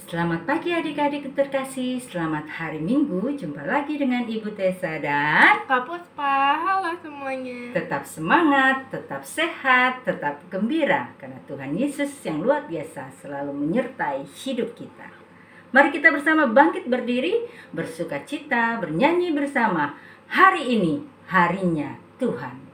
Selamat pagi adik-adik terkasih, selamat hari Minggu. Jumpa lagi dengan Ibu Tessa dan Kak Puspa. Halo semuanya. tetap semangat, tetap sehat, tetap gembira karena Tuhan Yesus yang luar biasa selalu menyertai hidup kita. Mari kita bersama bangkit berdiri, bersuka cita, bernyanyi bersama. Hari ini harinya Tuhan.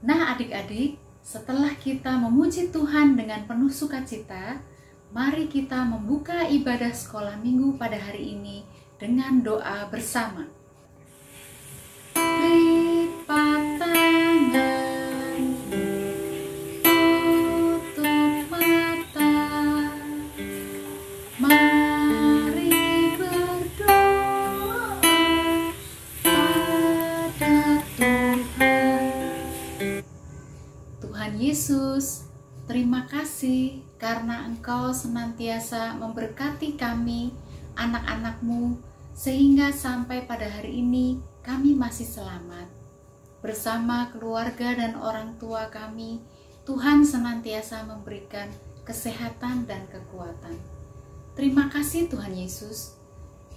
Nah adik-adik, setelah kita memuji Tuhan dengan penuh sukacita, mari kita membuka ibadah sekolah minggu pada hari ini dengan doa bersama. Lipat tangan, tutup mata, mari berdoa pada Tuhan. Tuhan Yesus, terima kasih karena Engkau senantiasa memberkati kami, anak-anak-Mu, sehingga sampai pada hari ini kami masih selamat. Bersama keluarga dan orang tua kami, Tuhan senantiasa memberikan kesehatan dan kekuatan. Terima kasih Tuhan Yesus.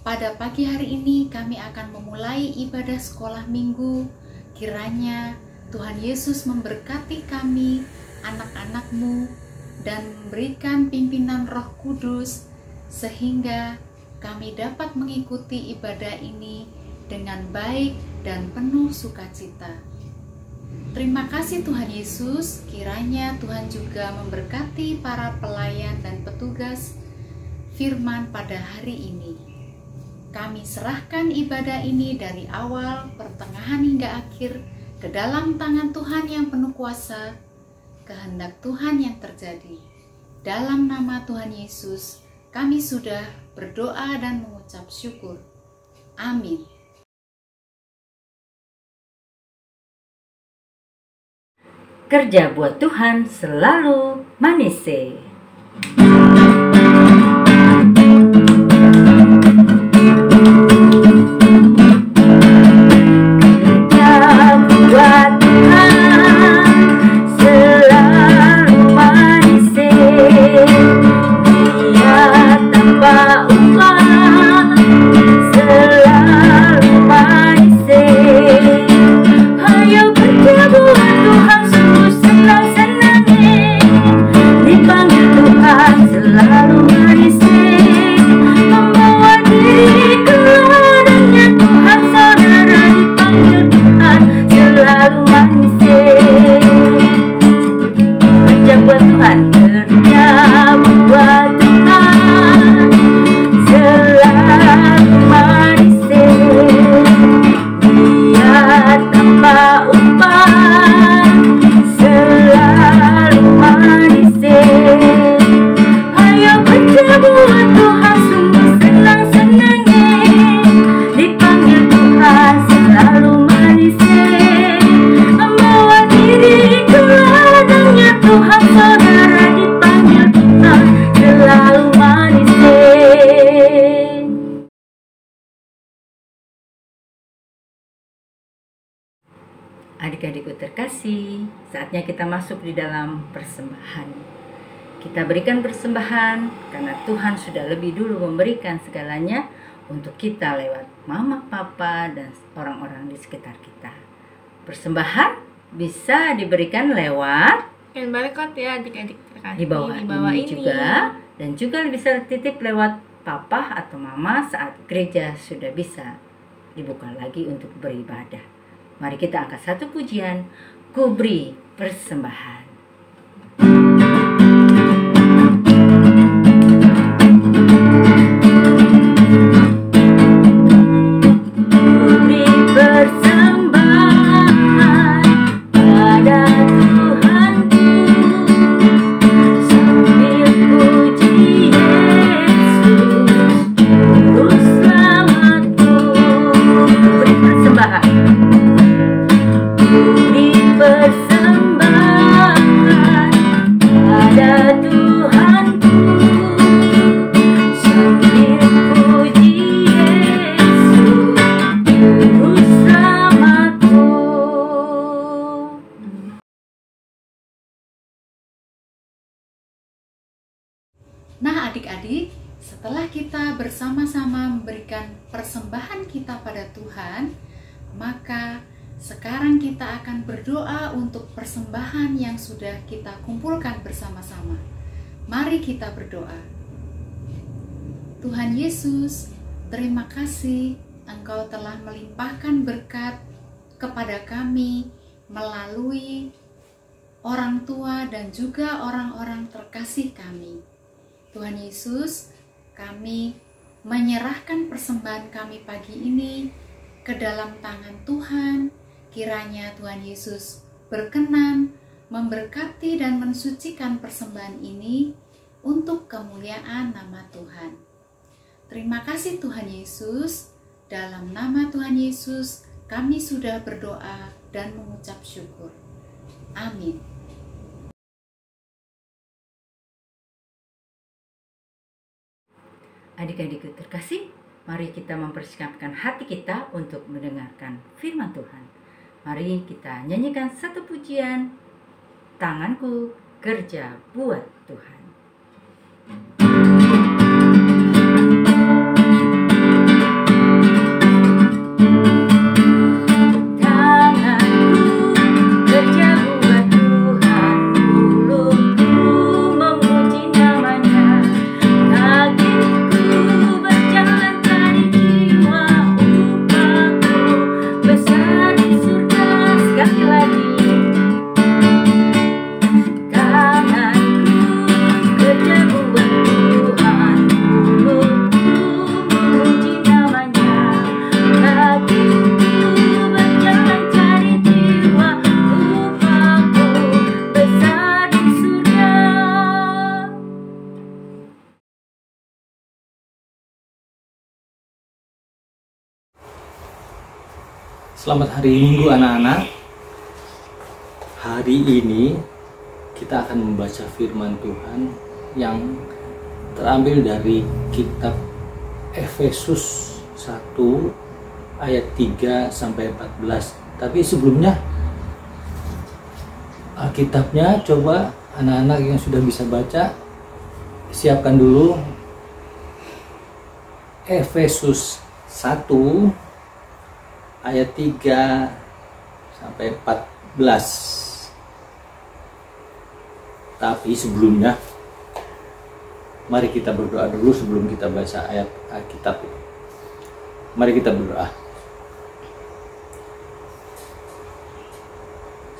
Pada pagi hari ini kami akan memulai ibadah sekolah minggu. Kiranya Tuhan Yesus memberkati kami, anak-anak-Mu, dan memberikan pimpinan Roh Kudus, sehingga kami dapat mengikuti ibadah ini dengan baik dan penuh sukacita. Terima kasih Tuhan Yesus, kiranya Tuhan juga memberkati para pelayan dan petugas firman pada hari ini. Kami serahkan ibadah ini dari awal, pertengahan hingga akhir, ke dalam tangan Tuhan yang penuh kuasa, kehendak Tuhan yang terjadi. Dalam nama Tuhan Yesus, kami sudah berdoa dan mengucap syukur. Amin. Kerja buat Tuhan selalu manise. Adik-adikku terkasih, saatnya kita masuk di dalam persembahan. Kita berikan persembahan karena Tuhan sudah lebih dulu memberikan segalanya untuk kita lewat mama, papa, dan orang-orang di sekitar kita. Persembahan bisa diberikan lewat barcode ya adik-adik terkasih di bawah ini juga, dan juga bisa titip lewat papa atau mama saat gereja sudah bisa dibuka lagi untuk beribadah. Mari kita angkat satu pujian, Ku beri persembahan. Nah adik-adik, setelah kita bersama-sama memberikan persembahan kita pada Tuhan, maka sekarang kita akan berdoa untuk persembahan yang sudah kita kumpulkan bersama-sama. Mari kita berdoa. Tuhan Yesus, terima kasih Engkau telah melimpahkan berkat kepada kami melalui orang tua dan juga orang-orang terkasih kami. Tuhan Yesus, kami menyerahkan persembahan kami pagi ini ke dalam tangan Tuhan. Kiranya Tuhan Yesus berkenan memberkati dan mensucikan persembahan ini untuk kemuliaan nama Tuhan. Terima kasih Tuhan Yesus. Dalam nama Tuhan Yesus kami sudah berdoa dan mengucap syukur. Amin. Adik-adikku terkasih, mari kita mempersiapkan hati kita untuk mendengarkan firman Tuhan. Mari kita nyanyikan satu pujian, Tanganku Kerja Buat Tuhan. Selamat hari Minggu anak-anak. Hari ini kita akan membaca firman Tuhan yang terambil dari kitab Efesus 1 ayat 3 sampai 14. Tapi sebelumnya Alkitabnya coba anak-anak yang sudah bisa baca siapkan dulu. Efesus 1 ayat 3 sampai 14. Tapi sebelumnya mari kita berdoa dulu sebelum kita baca ayat Alkitab. Mari kita berdoa.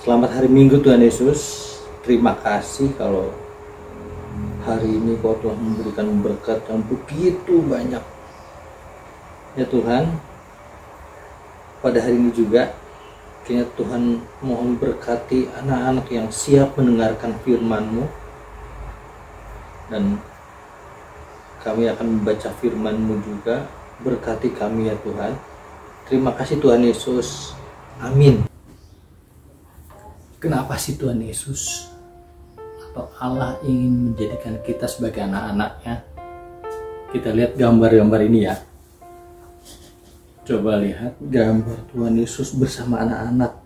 Selamat hari Minggu Tuhan Yesus. Terima kasih kalau hari ini Kau telah memberikan berkat yang begitu banyak. Ya Tuhan, pada hari ini juga kiranya Tuhan mohon berkati anak-anak yang siap mendengarkan firman-Mu, dan kami akan membaca firman-Mu juga. Berkati kami ya Tuhan. Terima kasih Tuhan Yesus. Amin. Kenapa sih Tuhan Yesus atau Allah ingin menjadikan kita sebagai anak-anaknya? Kita lihat gambar-gambar ini ya. Coba lihat gambar Tuhan Yesus bersama anak-anak.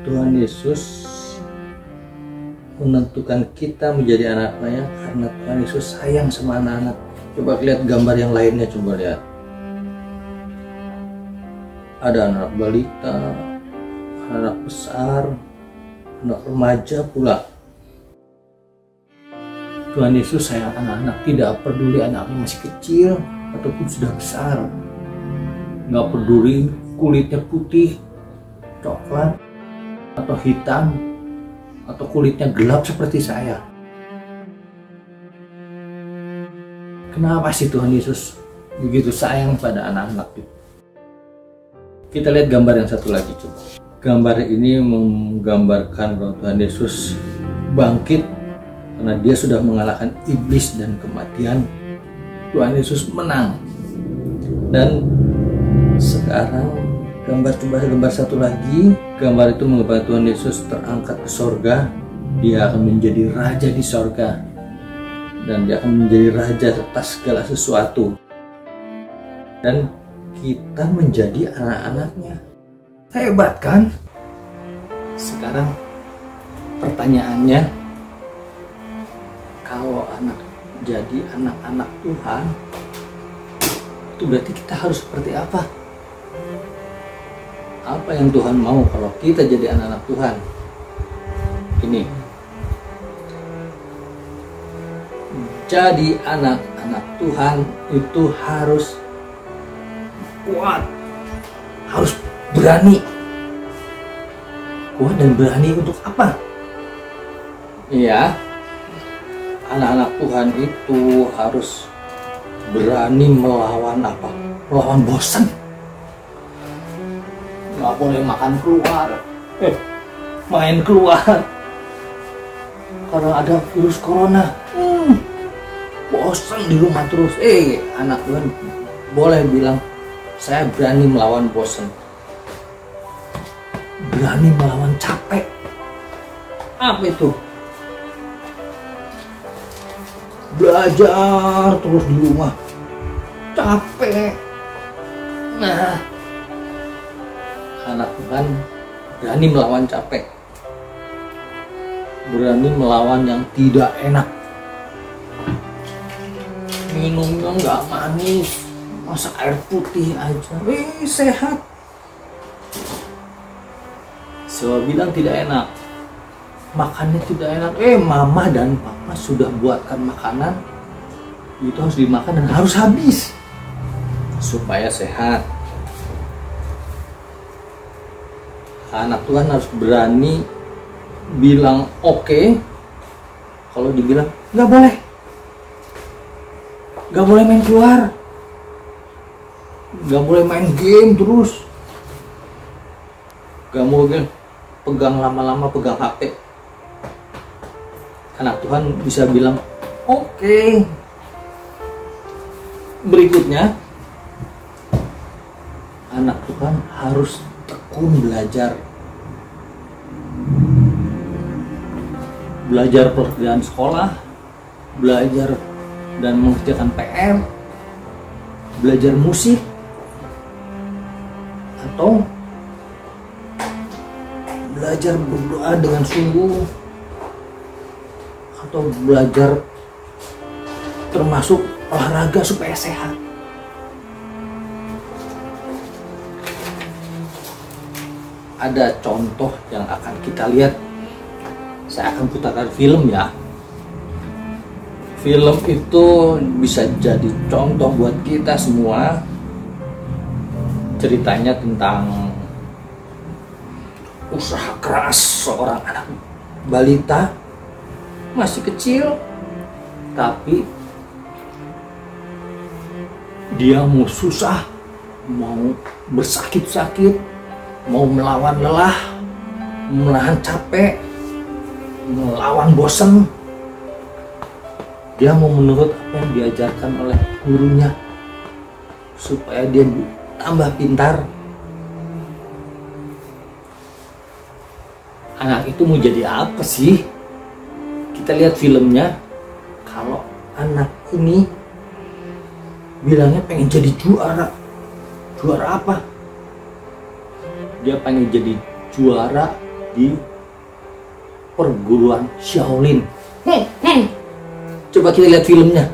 Tuhan Yesus menentukan kita menjadi anak-anaknya karena Tuhan Yesus sayang sama anak-anak. Coba lihat gambar yang lainnya, coba lihat. Ada anak balita, anak besar, anak remaja pula. Tuhan Yesus sayang anak-anak, tidak peduli anaknya masih kecil ataupun sudah besar. Nggak peduli kulitnya putih, coklat, atau hitam, atau kulitnya gelap seperti saya. Kenapa sih Tuhan Yesus begitu sayang pada anak-anak itu? Kita lihat gambar yang satu lagi coba. Gambar ini menggambarkan bahwa Tuhan Yesus bangkit karena dia sudah mengalahkan iblis dan kematian. Tuhan Yesus menang. Dan sekarang gambar satu lagi. Gambar itu menggambarkan Tuhan Yesus terangkat ke sorga. Dia akan menjadi raja di sorga, dan dia akan menjadi raja atas segala sesuatu, dan kita menjadi anak-anaknya. Hebat kan? Sekarang pertanyaannya, kalau jadi anak-anak Tuhan, itu berarti kita harus seperti apa? Apa yang Tuhan mau kalau kita jadi anak-anak Tuhan? Ini, jadi anak-anak Tuhan itu harus kuat, harus berani. Kuat dan berani untuk apa? Iya, anak-anak Tuhan itu harus berani melawan apa? Melawan bosan. Nggak boleh makan keluar, main keluar karena ada virus corona. Bosan di rumah terus. Anak Tuhan boleh bilang, saya berani melawan bosan, berani melawan capek. Apa itu? Belajar terus di rumah, capek. Nah, anak Tuhan berani melawan capek, berani melawan yang tidak enak. Minumnya nggak manis, masa air putih aja, sehat. Saya bilang tidak enak, makannya tidak enak. Mama dan papa sudah buatkan makanan, itu harus dimakan dan harus habis supaya sehat. Anak Tuhan harus berani bilang oke kalau dibilang nggak boleh. Gak boleh main keluar, gak boleh main game terus, gak boleh pegang lama-lama, pegang HP. Anak Tuhan bisa bilang oke. Berikutnya, anak Tuhan harus tekun belajar. Belajar pekerjaan sekolah, belajar dan mengerjakan PR, belajar musik, atau belajar berdoa dengan sungguh, atau belajar termasuk olahraga supaya sehat. Ada contoh yang akan kita lihat. Saya akan putarkan film ya. Film itu bisa jadi contoh buat kita semua. Ceritanya tentang usaha keras seorang anak balita, masih kecil, tapi dia mau susah, mau bersakit-sakit, mau melawan lelah, menahan capek, melawan bosan. Dia mau menurut apa yang diajarkan oleh gurunya supaya dia tambah pintar. Anak itu mau jadi apa sih? Kita lihat filmnya. Kalau anak ini bilangnya pengen jadi juara. Juara apa? Dia pengen jadi juara di perguruan Shaolin. Coba kita lihat filmnya.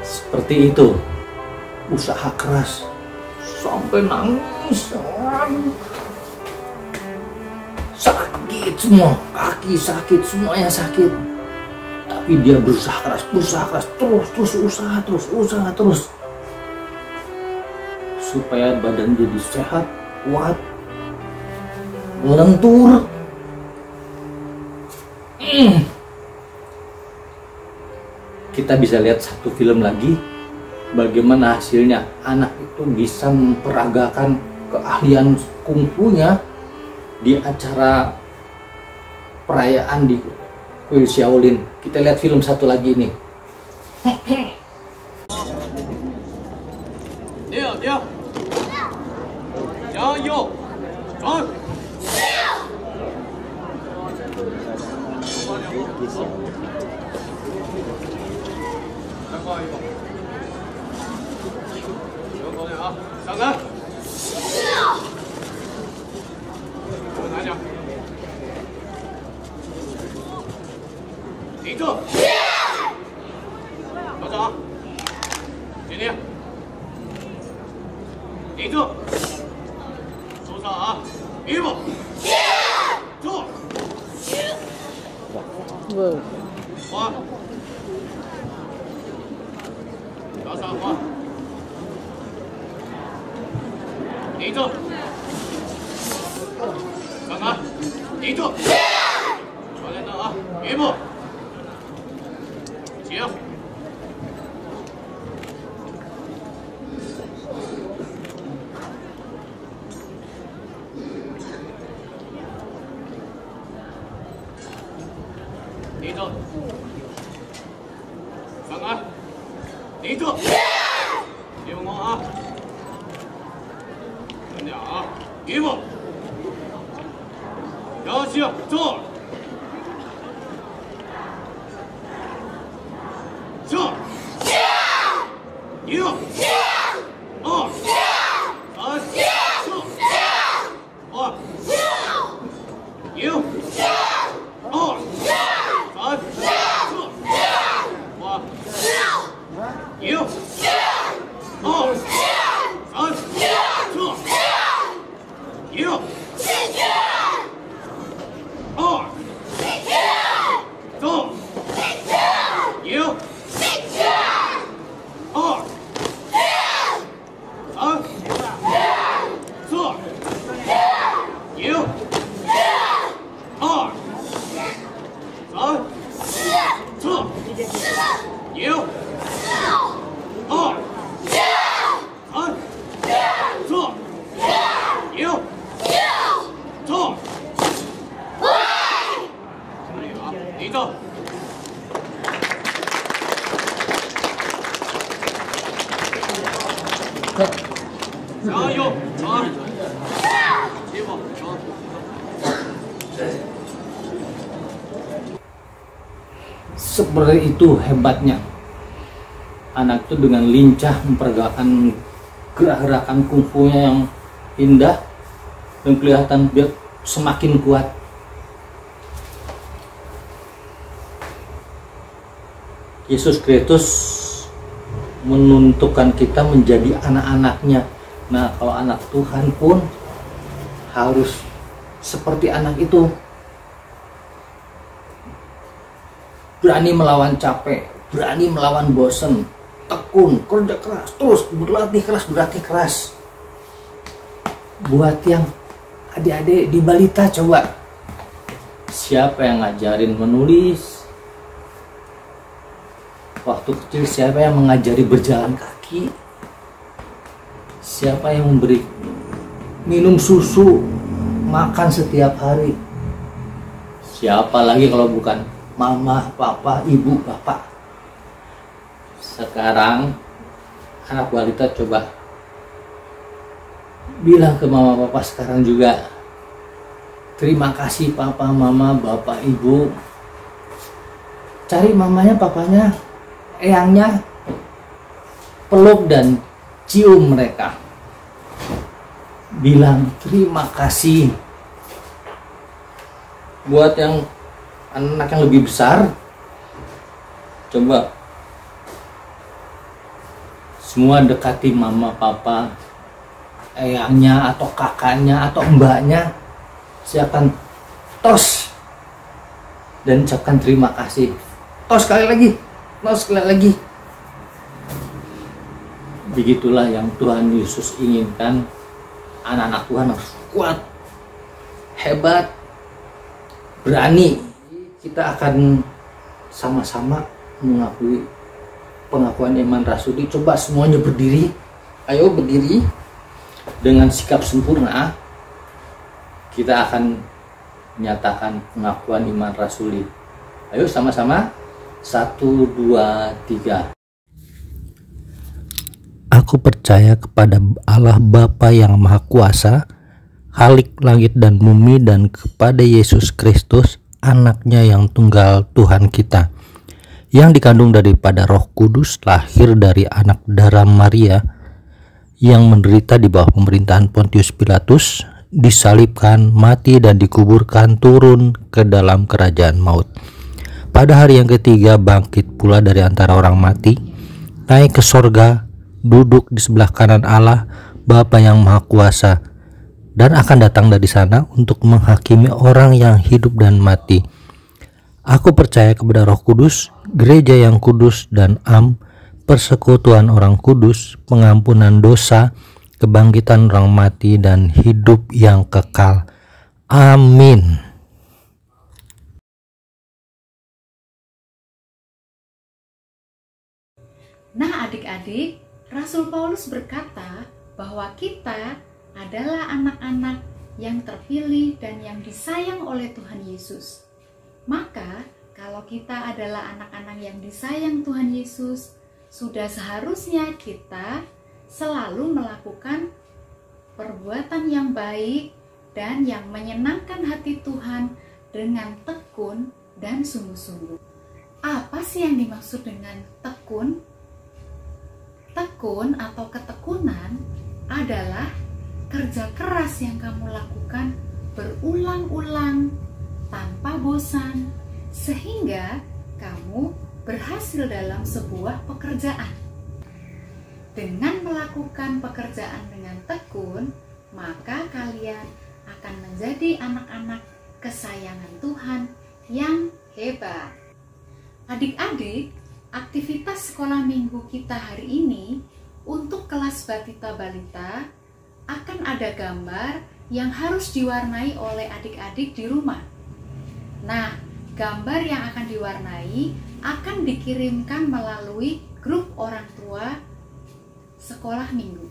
Seperti itu, usaha keras sampai nangis, sakit semua, kaki sakit, semuanya sakit. Tapi dia berusaha keras, terus usaha terus supaya badan jadi sehat, kuat, lentur. Kita bisa lihat satu film lagi, bagaimana hasilnya anak itu bisa memperagakan keahlian kungfunya di acara perayaan di kuil Shaolin. Kita lihat film satu lagi nih. 上来，我拿奖，立正，校长，敬礼，立正，手上啊，一步，坐，换，早上换。立正，上台，立正，教练的啊，一步，行，立正，上台，立正，立稳功啊。啊，一步，摇起，坐，上，一，二，三，四，二，一，二，三，四，二，一，二，三，四。一，二，走，一，二，三，四，一，二，三，四，一，二，三，四，一。走，立正，加油，啊！起步，走。Seperti itu hebatnya anak itu dengan lincah memperagakan gerak-gerakan kungfunya yang indah dan kelihatan dia semakin kuat. Yesus Kristus menuntukkan kita menjadi anak-anaknya. Nah, kalau anak Tuhan pun harus seperti anak itu, berani melawan capek, berani melawan bosan, tekun, kerja keras, terus berlatih keras. Buat yang adik-adik di balita, coba siapa yang ngajarin menulis? Waktu kecil siapa yang mengajari berjalan kaki? Siapa yang memberi minum susu, makan setiap hari? Siapa lagi kalau bukan mama, papa, ibu, bapak? Sekarang anak balita coba bilang ke mama papa sekarang juga, terima kasih papa, mama, bapak, ibu. Cari mamanya, papanya, eyangnya, peluk dan cium mereka. Bilang terima kasih. Buat yang anak yang lebih besar, coba semua dekati mama, papa, eyangnya atau kakaknya atau mbaknya, siapkan tos dan ucapkan terima kasih. Tos sekali lagi, tos sekali lagi. Begitulah yang Tuhan Yesus inginkan. Anak-anak Tuhan harus kuat, hebat, berani. Kita akan sama-sama mengakui pengakuan iman rasuli. Coba semuanya berdiri. Ayo berdiri. Dengan sikap sempurna kita akan menyatakan pengakuan iman rasuli. Ayo sama-sama. 1, 2, 3. Aku percaya kepada Allah Bapa yang Maha Kuasa, Khalik langit dan bumi, dan kepada Yesus Kristus, anaknya yang tunggal Tuhan kita, yang dikandung daripada Roh Kudus, lahir dari anak darah Maria, yang menderita di bawah pemerintahan Pontius Pilatus, disalibkan, mati dan dikuburkan, turun ke dalam kerajaan maut. Pada hari yang ketiga bangkit pula dari antara orang mati, naik ke sorga, duduk di sebelah kanan Allah Bapa yang Maha Kuasa, dan akan datang dari sana untuk menghakimi orang yang hidup dan mati. Aku percaya kepada Roh Kudus, gereja yang kudus dan persekutuan orang kudus, pengampunan dosa, kebangkitan orang mati, dan hidup yang kekal. Amin. Nah adik-adik, Rasul Paulus berkata bahwa kita adalah anak-anak yang terpilih dan yang disayang oleh Tuhan Yesus. Maka kalau kita adalah anak-anak yang disayang Tuhan Yesus, sudah seharusnya kita selalu melakukan perbuatan yang baik dan yang menyenangkan hati Tuhan dengan tekun dan sungguh-sungguh. Apa sih yang dimaksud dengan tekun? Tekun atau ketekunan adalah kerja keras yang kamu lakukan berulang-ulang tanpa bosan, sehingga kamu berhasil dalam sebuah pekerjaan. Dengan melakukan pekerjaan dengan tekun, maka kalian akan menjadi anak-anak kesayangan Tuhan yang hebat. Adik-adik, aktivitas sekolah minggu kita hari ini untuk kelas batita balita akan ada gambar yang harus diwarnai oleh adik-adik di rumah. Nah, gambar yang akan diwarnai akan dikirimkan melalui grup orang tua sekolah minggu.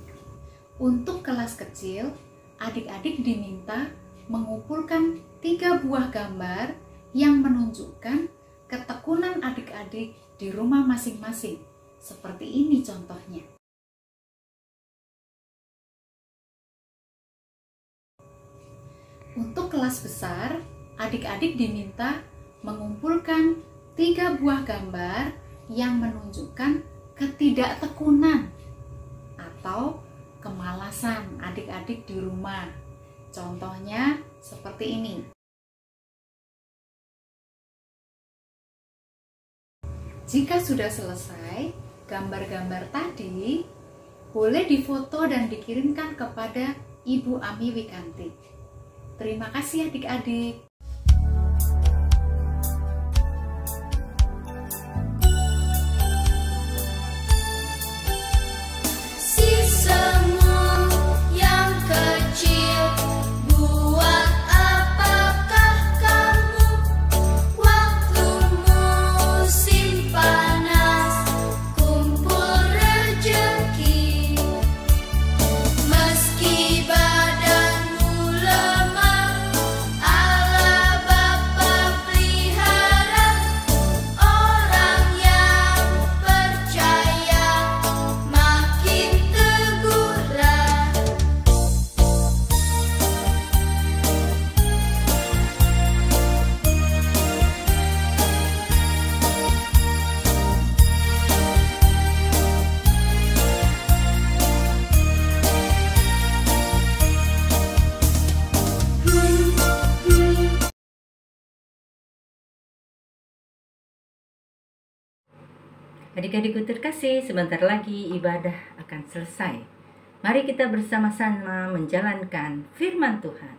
Untuk kelas kecil, adik-adik diminta mengumpulkan 3 buah gambar yang menunjukkan ketekunan adik-adik di rumah masing-masing. Seperti ini contohnya. Untuk kelas besar, adik-adik diminta mengumpulkan 3 buah gambar yang menunjukkan ketidaktekunan atau kemalasan adik-adik di rumah. Contohnya seperti ini. Jika sudah selesai, gambar-gambar tadi boleh difoto dan dikirimkan kepada Ibu Ami Wikanti. Terima kasih adik-adik. Adik-adikku terkasih, sebentar lagi ibadah akan selesai. Mari kita bersama-sama menjalankan firman Tuhan.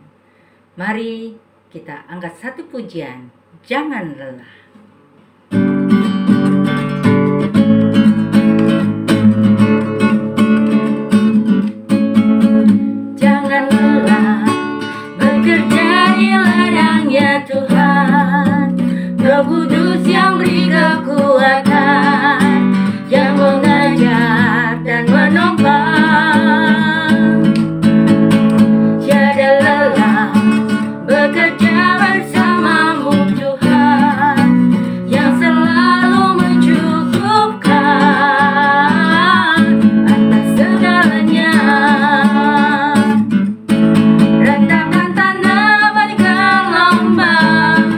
Mari kita angkat satu pujian, jangan lelah. Jangan lelah bekerja di ladangnya Tuhan, Roh Kudus yang beri kekuatan, yang mengajar dan menopang. Tiada lelah bekerja bersamamu Tuhan, yang selalu mencukupkan atas segalanya. Ratakan tanah, berikan lambang,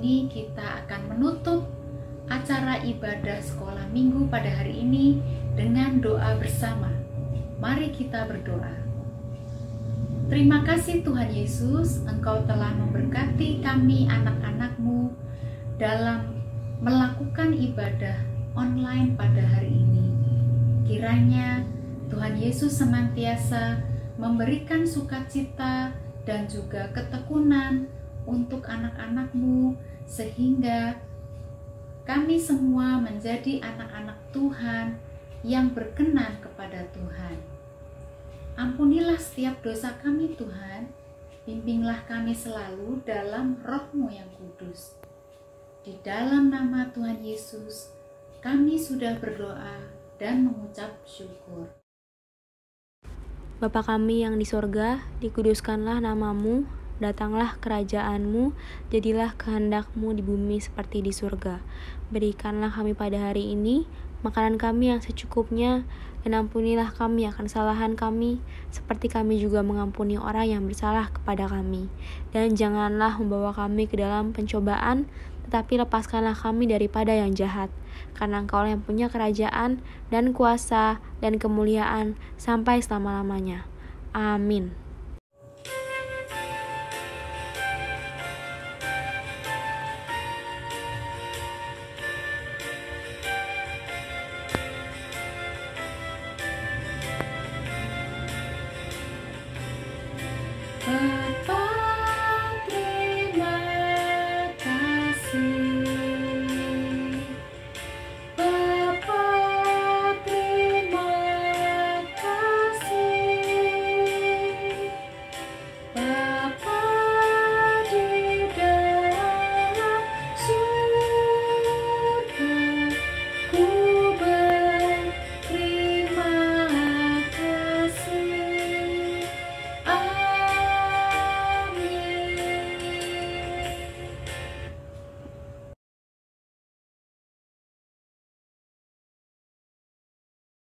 ini kita akan menutup acara ibadah sekolah minggu pada hari ini dengan doa bersama. Mari kita berdoa. Terima kasih Tuhan Yesus, Engkau telah memberkati kami anak-anak-Mu dalam melakukan ibadah online pada hari ini. Kiranya Tuhan Yesus senantiasa memberikan sukacita dan juga ketekunan untuk anak-anak-Mu, sehingga kami semua menjadi anak-anak Tuhan yang berkenan kepada Tuhan. Ampunilah setiap dosa kami Tuhan, bimbinglah kami selalu dalam Roh-Mu yang kudus. Di dalam nama Tuhan Yesus, kami sudah berdoa dan mengucap syukur. Bapa kami yang di sorga, dikuduskanlah nama-Mu, datanglah kerajaan-Mu, jadilah kehendak-Mu di bumi seperti di surga. Berikanlah kami pada hari ini makanan kami yang secukupnya, dan ampunilah kami akan kesalahan kami, seperti kami juga mengampuni orang yang bersalah kepada kami. Dan janganlah membawa kami ke dalam pencobaan, tetapi lepaskanlah kami daripada yang jahat. Karena Engkau yang punya kerajaan, dan kuasa, dan kemuliaan, sampai selama-lamanya. Amin.